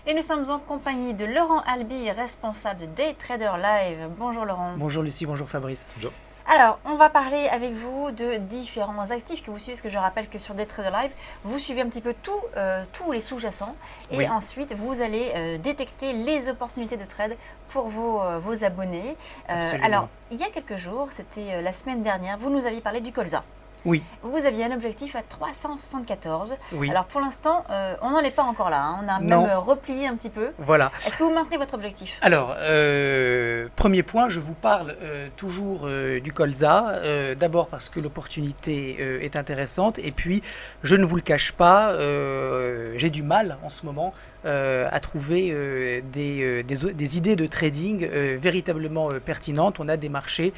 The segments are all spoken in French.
Et nous sommes en compagnie de Laurent Albi, responsable de Day Trader Live. Bonjour Laurent. Bonjour Lucie, bonjour Fabrice. Bonjour. Alors, on va parler avec vous de différents actifs que vous suivez, parce que je rappelle que sur Day Trader Live, vous suivez un petit peu tous les sous-jacents et Oui. ensuite vous allez détecter les opportunités de trade pour vos abonnés. Absolument. Alors, il y a quelques jours, c'était la semaine dernière, vous nous aviez parlé du colza. Oui, Vous aviez un objectif à 374. oui. Alors pour l'instant, on n'en est pas encore là, hein. On a Non. même replié un petit peu. Voilà. Est-ce que vous maintenez votre objectif? Alors, premier point, je vous parle toujours du colza. D'abord parce que l'opportunité est intéressante. Et puis, je ne vous le cache pas, j'ai du mal en ce moment à trouver des idées de trading véritablement pertinentes. On a des marchés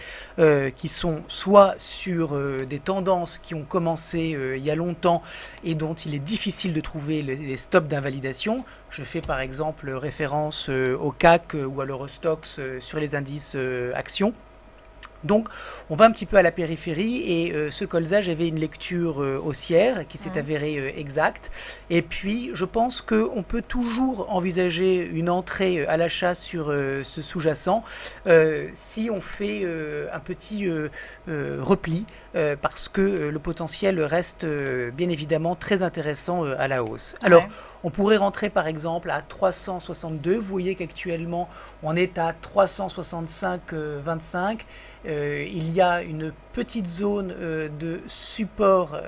qui sont soit sur des tendances qui ont commencé il y a longtemps et dont il est difficile de trouver les stops d'invalidation. Je fais par exemple référence au CAC ou à l'Eurostoxx sur les indices actions. Donc, on va un petit peu à la périphérie et ce colza, j'avais une lecture haussière qui s'est avérée exacte. Et puis, je pense qu'on peut toujours envisager une entrée à l'achat sur ce sous-jacent si on fait un petit repli parce que le potentiel reste bien évidemment très intéressant à la hausse. Alors, Ouais. on pourrait rentrer par exemple à 362. Vous voyez qu'actuellement, on est à 365,25. Il y a une petite zone de support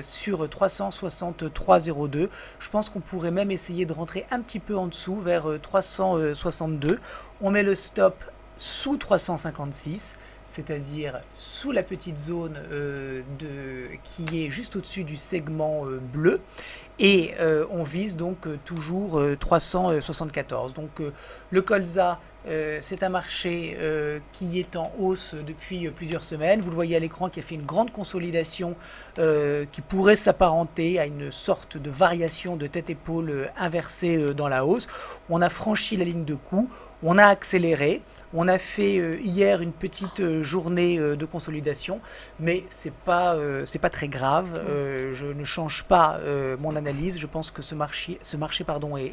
sur 363,02. Je pense qu'on pourrait même essayer de rentrer un petit peu en dessous, vers 362. On met le stop sous 356, c'est-à-dire sous la petite zone qui est juste au-dessus du segment bleu. Et on vise donc toujours 374. Donc le colza, c'est un marché qui est en hausse depuis plusieurs semaines. Vous le voyez à l'écran qui a fait une grande consolidation qui pourrait s'apparenter à une sorte de variation de tête-épaule inversée dans la hausse. On a franchi la ligne de coup. On a accéléré, on a fait hier une petite journée de consolidation, mais c'est pas très grave. Je ne change pas mon analyse. Je pense que ce marché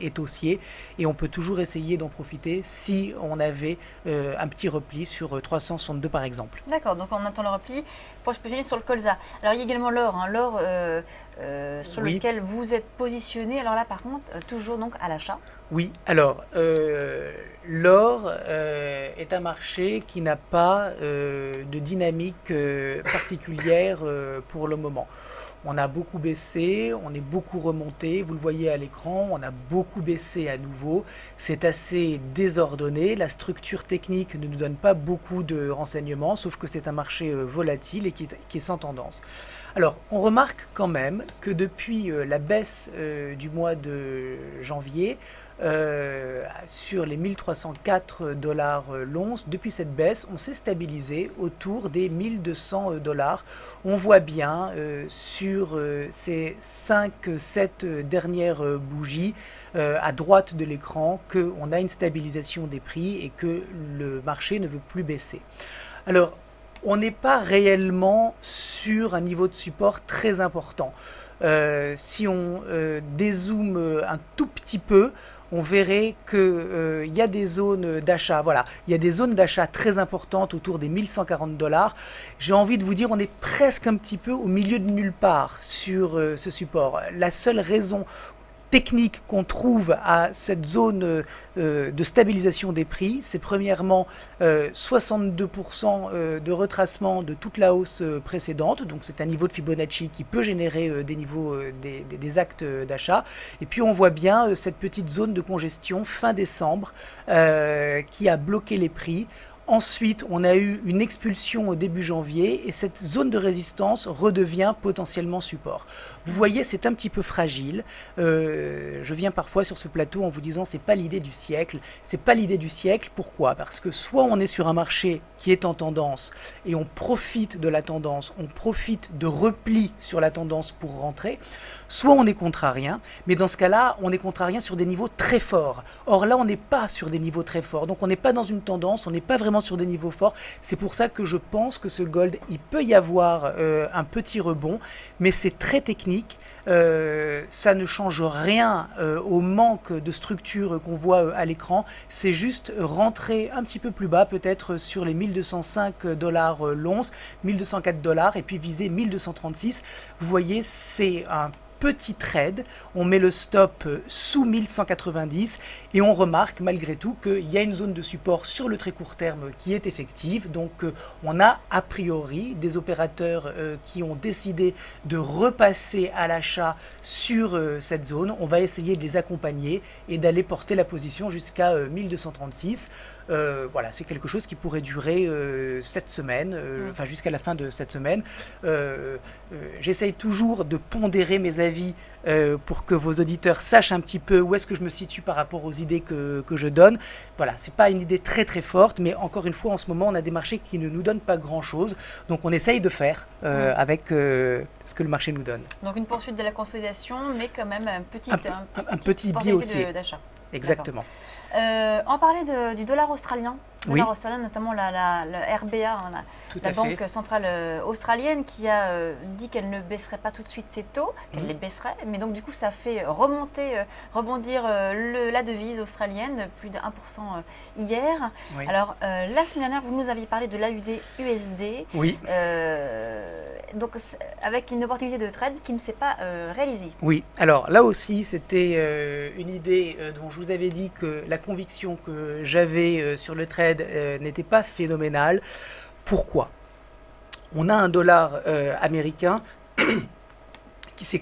est haussier et on peut toujours essayer d'en profiter si on avait un petit repli sur 362 par exemple. D'accord, donc on attend le repli pour se positionner sur le colza. Alors il y a également l'or, hein, l'or sur Oui. lequel vous êtes positionné. Alors là par contre, toujours donc à l'achat. Oui, alors l'or est un marché qui n'a pas de dynamique particulière pour le moment. On a beaucoup baissé, on est beaucoup remonté, vous le voyez à l'écran, on a beaucoup baissé à nouveau. C'est assez désordonné, la structure technique ne nous donne pas beaucoup de renseignements, sauf que c'est un marché volatile et qui est sans tendance. Alors, on remarque quand même que depuis la baisse du mois de janvier, sur les 1304 dollars l'once, depuis cette baisse, on s'est stabilisé autour des 1200 dollars. On voit bien sur ces 5-7 dernières bougies à droite de l'écran qu'on a une stabilisation des prix et que le marché ne veut plus baisser. Alors, on n'est pas réellement sur un niveau de support très important. Si on dézoome un tout petit peu, on verrait qu'il y a des zones d'achat. Voilà, il y a des zones d'achat très importantes autour des 1140 dollars. J'ai envie de vous dire, on est presque un petit peu au milieu de nulle part sur ce support. La seule raison technique qu'on trouve à cette zone de stabilisation des prix, c'est premièrement 62% de retracement de toute la hausse précédente, donc c'est un niveau de Fibonacci qui peut générer des niveaux des actes d'achat. Et puis on voit bien cette petite zone de congestion fin décembre qui a bloqué les prix. Ensuite, on a eu une expulsion au début janvier et cette zone de résistance redevient potentiellement support. Vous voyez, c'est un petit peu fragile. Je viens parfois sur ce plateau en vous disant c'est pas l'idée du siècle. C'est pas l'idée du siècle. Pourquoi? Parce que soit on est sur un marché qui est en tendance et on profite de la tendance, on profite de repli sur la tendance pour rentrer, soit on est contrarien, mais dans ce cas-là, on est contrarien sur des niveaux très forts. Or là, on n'est pas sur des niveaux très forts, donc on n'est pas dans une tendance, on n'est pas vraiment vraiment sur des niveaux forts. C'est pour ça que je pense que ce gold, il peut y avoir un petit rebond, mais c'est très technique. Ça ne change rien au manque de structure qu'on voit à l'écran. C'est juste rentrer un petit peu plus bas, peut-être sur les 1205 dollars l'once, 1204 dollars, et puis viser 1236. Vous voyez, c'est un petit trade, on met le stop sous 1190 et on remarque malgré tout qu'il y a une zone de support sur le très court terme qui est effective. Donc on a a priori des opérateurs qui ont décidé de repasser à l'achat sur cette zone. On va essayer de les accompagner et d'aller porter la position jusqu'à 1236. Voilà, c'est quelque chose qui pourrait durer cette semaine, enfin jusqu'à la fin de cette semaine. J'essaye toujours de pondérer mes avis pour que vos auditeurs sachent un petit peu où est-ce que je me situe par rapport aux idées que je donne. Voilà, c'est pas une idée très très forte, mais encore une fois, en ce moment, on a des marchés qui ne nous donnent pas grand-chose. Donc on essaye de faire avec ce que le marché nous donne. Donc une poursuite de la consolidation, mais quand même un petit biais aussi. D'achat. Exactement. On parlait du dollar australien. Le Oui. dollar australien, notamment la RBA, hein, la Banque centrale australienne, qui a dit qu'elle ne baisserait pas tout de suite ses taux, qu'elle les baisserait. Mais donc, du coup, ça fait rebondir la devise australienne, plus de 1% hier. Oui. Alors, la semaine dernière, vous nous aviez parlé de l'AUD-USD. Oui. Donc, avec une opportunité de trade qui ne s'est pas réalisée. Oui, alors là aussi, c'était une idée dont je vous avais dit que la conviction que j'avais sur le trade n'était pas phénoménale. Pourquoi? On a un dollar américain qui s'est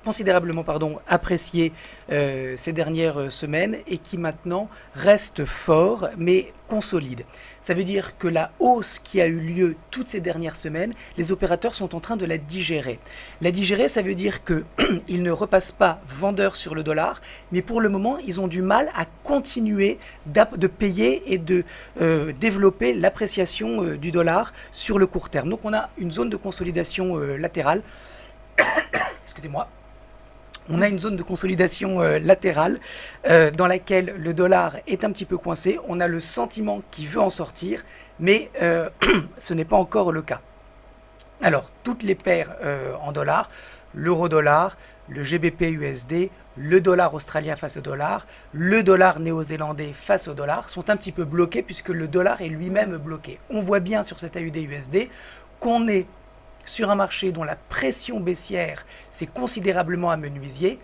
considérablement apprécié ces dernières semaines et qui maintenant reste fort mais consolide. Ça veut dire que la hausse qui a eu lieu toutes ces dernières semaines, les opérateurs sont en train de la digérer. La digérer, ça veut dire qu'ils ne repassent pas vendeurs sur le dollar, mais pour le moment, ils ont du mal à continuer de payer et de développer l'appréciation du dollar sur le court terme. Donc on a une zone de consolidation latérale. Excusez-moi. On a une zone de consolidation latérale dans laquelle le dollar est un petit peu coincé. On a le sentiment qu'il veut en sortir, mais ce n'est pas encore le cas. Alors, toutes les paires en dollars, l'euro-dollar, le GBP-USD, le dollar australien face au dollar, le dollar néo-zélandais face au dollar, sont un petit peu bloqués puisque le dollar est lui-même bloqué. On voit bien sur cet AUD-USD qu'on est sur un marché dont la pression baissière s'est considérablement amenuisée,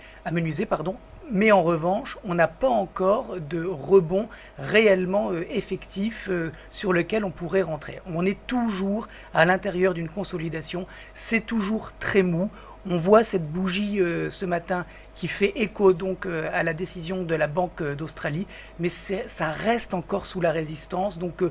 mais en revanche, on n'a pas encore de rebond réellement effectif sur lequel on pourrait rentrer. On est toujours à l'intérieur d'une consolidation, c'est toujours très mou. On voit cette bougie ce matin qui fait écho donc à la décision de la Banque d'Australie, mais ça reste encore sous la résistance. Donc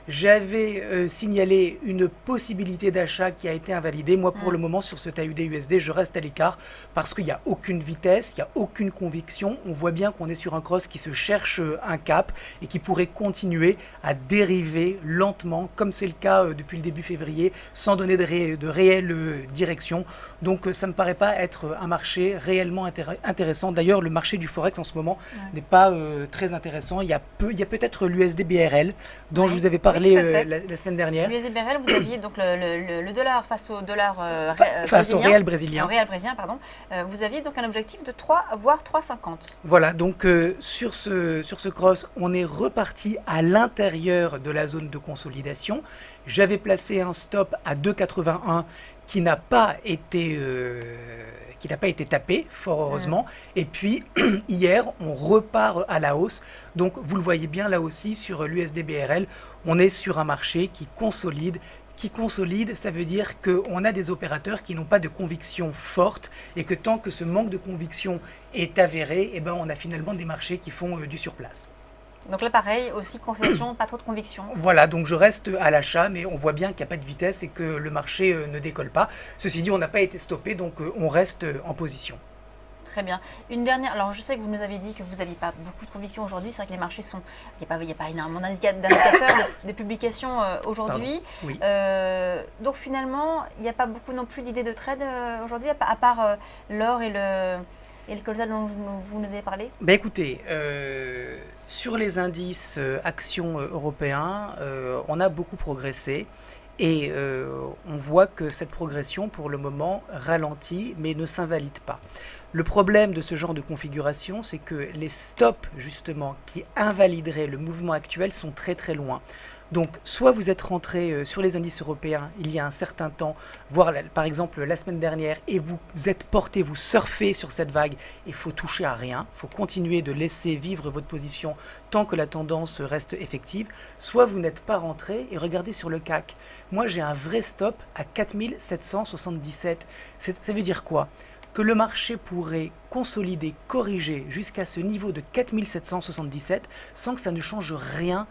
j'avais signalé une possibilité d'achat qui a été invalidée. Moi, pour le moment, sur ce AUD-USD, je reste à l'écart parce qu'il n'y a aucune vitesse, il n'y a aucune conviction. On voit bien qu'on est sur un cross qui se cherche un cap et qui pourrait continuer à dériver lentement, comme c'est le cas depuis le début février, sans donner de réelle direction. Donc ça ne me paraît pas être un marché réellement intéressant. D'ailleurs, le marché du Forex en ce moment n'est pas très intéressant. Il y a peut-être l'USD-BRL dont je vous avais parlé la semaine dernière. L'USD-BRL, vous aviez donc le dollar face au dollar face au réal brésilien. Au réal brésilien, pardon. Vous aviez donc un objectif de 3 voire 3,50. Voilà, donc sur ce cross, on est reparti à l'intérieur de la zone de consolidation. J'avais placé un stop à 2,81 qui n'a pas été tapé, fort heureusement. Et puis, hier, on repart à la hausse. Donc, vous le voyez bien là aussi sur l'USD-BRL, on est sur un marché qui consolide. Qui consolide, ça veut dire qu'on a des opérateurs qui n'ont pas de conviction forte et que tant que ce manque de conviction est avéré, eh ben, on a finalement des marchés qui font du surplace. Donc là, pareil, aussi conviction, pas trop de conviction. Voilà, donc je reste à l'achat, mais on voit bien qu'il n'y a pas de vitesse et que le marché ne décolle pas. Ceci dit, on n'a pas été stoppé, donc on reste en position. Très bien. Une dernière, alors je sais que vous nous avez dit que vous n'aviez pas beaucoup de conviction aujourd'hui. C'est vrai que les marchés sont, il n'y a pas énormément d'indicateurs, de publications aujourd'hui. Oui. Donc finalement, il n'y a pas beaucoup non plus d'idées de trade aujourd'hui, à part l'or et et le colza dont vous nous avez parlé? Écoutez, sur les indices actions européens, on a beaucoup progressé. Et on voit que cette progression, pour le moment, ralentit, mais ne s'invalide pas. Le problème de ce genre de configuration, c'est que les stops, justement, qui invalideraient le mouvement actuel sont très très loin. Donc, soit vous êtes rentré sur les indices européens il y a un certain temps, voire par exemple la semaine dernière, et vous êtes porté, vous surfez sur cette vague, il faut toucher à rien, il faut continuer de laisser vivre votre position tant que la tendance reste effective, soit vous n'êtes pas rentré, et regardez sur le CAC. Moi, j'ai un vrai stop à 4777. Ça veut dire quoi? Que le marché pourrait consolider, corriger jusqu'à ce niveau de 4777 sans que ça ne change rien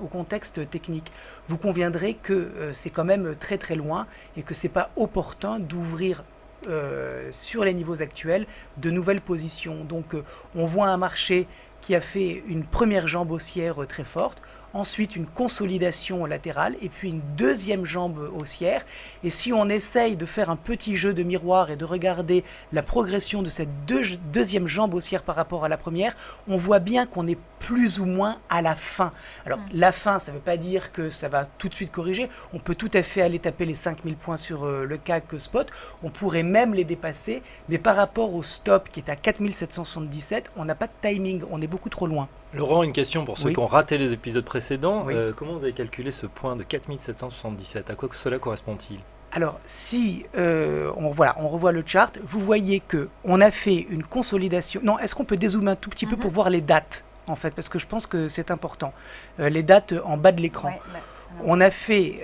au contexte technique. Vous conviendrez que c'est quand même très très loin et que ce n'est pas opportun d'ouvrir sur les niveaux actuels de nouvelles positions. Donc on voit un marché qui a fait une première jambe haussière très forte, ensuite une consolidation latérale et puis une deuxième jambe haussière. Et si on essaye de faire un petit jeu de miroir et de regarder la progression de cette deuxième jambe haussière par rapport à la première, on voit bien qu'on est plus ou moins à la fin. Alors la fin, ça ne veut pas dire que ça va tout de suite corriger. On peut tout à fait aller taper les 5000 points sur le CAC spot. On pourrait même les dépasser. Mais par rapport au stop qui est à 4777, on n'a pas de timing. On est beaucoup trop loin. Laurent, une question pour ceux qui ont raté les épisodes précédents. Oui. Comment vous avez calculé ce point de 4777? À quoi cela correspond-il? Alors, si on revoit le chart, vous voyez qu'on a fait une consolidation. Non, est-ce qu'on peut dézoomer un tout petit peu pour voir les dates, en fait, parce que je pense que c'est important. Les dates en bas de l'écran. Ouais, on a fait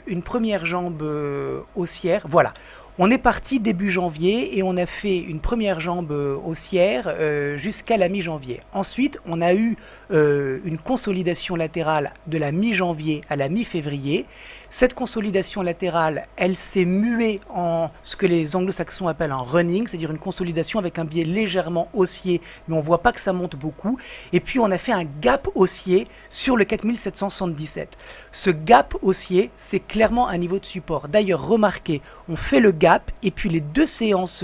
une première jambe haussière. Voilà. On est parti début janvier et on a fait une première jambe haussière jusqu'à la mi-janvier. Ensuite, on a eu une consolidation latérale de la mi-janvier à la mi-février. Cette consolidation latérale, elle s'est muée en ce que les anglo-saxons appellent un running, c'est-à-dire une consolidation avec un biais légèrement haussier, mais on ne voit pas que ça monte beaucoup. Et puis on a fait un gap haussier sur le 4777. Ce gap haussier, c'est clairement un niveau de support. D'ailleurs, remarquez, on fait le gap et puis les deux séances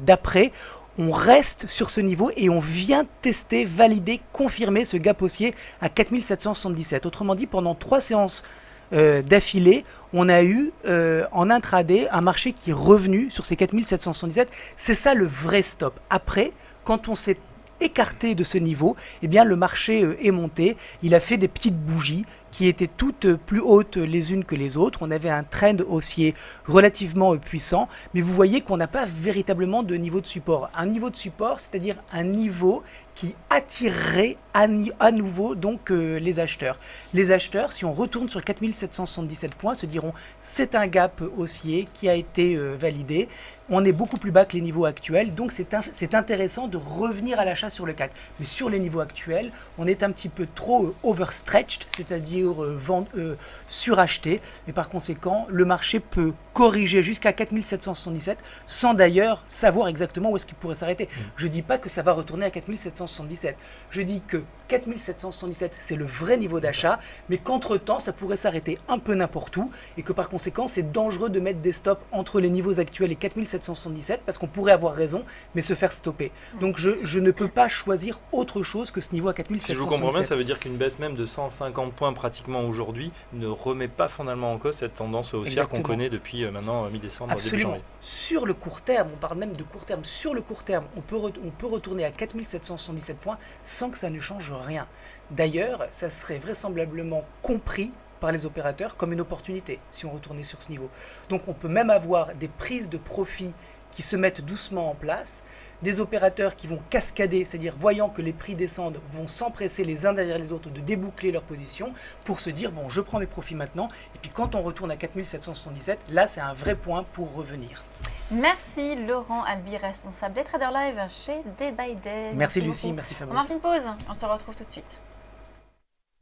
d'après, on reste sur ce niveau et on vient tester, valider, confirmer ce gap haussier à 4777. Autrement dit, pendant 3 séances d'affilée, on a eu en intraday un marché qui est revenu sur ces 4777. C'est ça le vrai stop. Après, quand on s'est écarté de ce niveau, eh bien le marché est monté. Il a fait des petites bougies qui étaient toutes plus hautes les unes que les autres. On avait un trend haussier relativement puissant, mais vous voyez qu'on n'a pas véritablement de niveau de support. Un niveau de support, c'est-à-dire un niveau qui attirerait à nouveau donc les acheteurs. Les acheteurs, si on retourne sur 4777 points, se diront c'est un gap haussier qui a été validé. On est beaucoup plus bas que les niveaux actuels, donc c'est intéressant de revenir à l'achat sur le CAC. Mais sur les niveaux actuels, on est un petit peu trop overstretched, c'est-à-dire suracheté, et par conséquent, le marché peut corriger jusqu'à 4777 sans d'ailleurs savoir exactement où est-ce qu'il pourrait s'arrêter. Je ne dis pas que ça va retourner à 4777, je dis que 4777 c'est le vrai niveau d'achat, mais qu'entre-temps ça pourrait s'arrêter un peu n'importe où et que par conséquent c'est dangereux de mettre des stops entre les niveaux actuels et 4777 parce qu'on pourrait avoir raison mais se faire stopper. Donc je ne peux pas choisir autre chose que ce niveau à 4777. Si je vous comprends bien, ça veut dire qu'une baisse même de 150 points pratiquement aujourd'hui ne remet pas fondamentalement en cause cette tendance haussière qu'on connaît depuis maintenant mi-décembre, début janvier. Sur le court terme, on parle même de court terme, sur le court terme, on peut retourner à 4777 points sans que ça ne change rien. D'ailleurs, ça serait vraisemblablement compris par les opérateurs comme une opportunité si on retournait sur ce niveau. Donc on peut même avoir des prises de profit qui se mettent doucement en place, des opérateurs qui vont cascader, c'est-à-dire voyant que les prix descendent, vont s'empresser les uns derrière les autres de déboucler leur position pour se dire bon, je prends mes profits maintenant, et puis quand on retourne à 4777, là c'est un vrai point pour revenir. Merci Laurent Albi, responsable des Traders Live chez Day by Day. Merci Lucie, merci Fabrice. On marque une pause, on se retrouve tout de suite.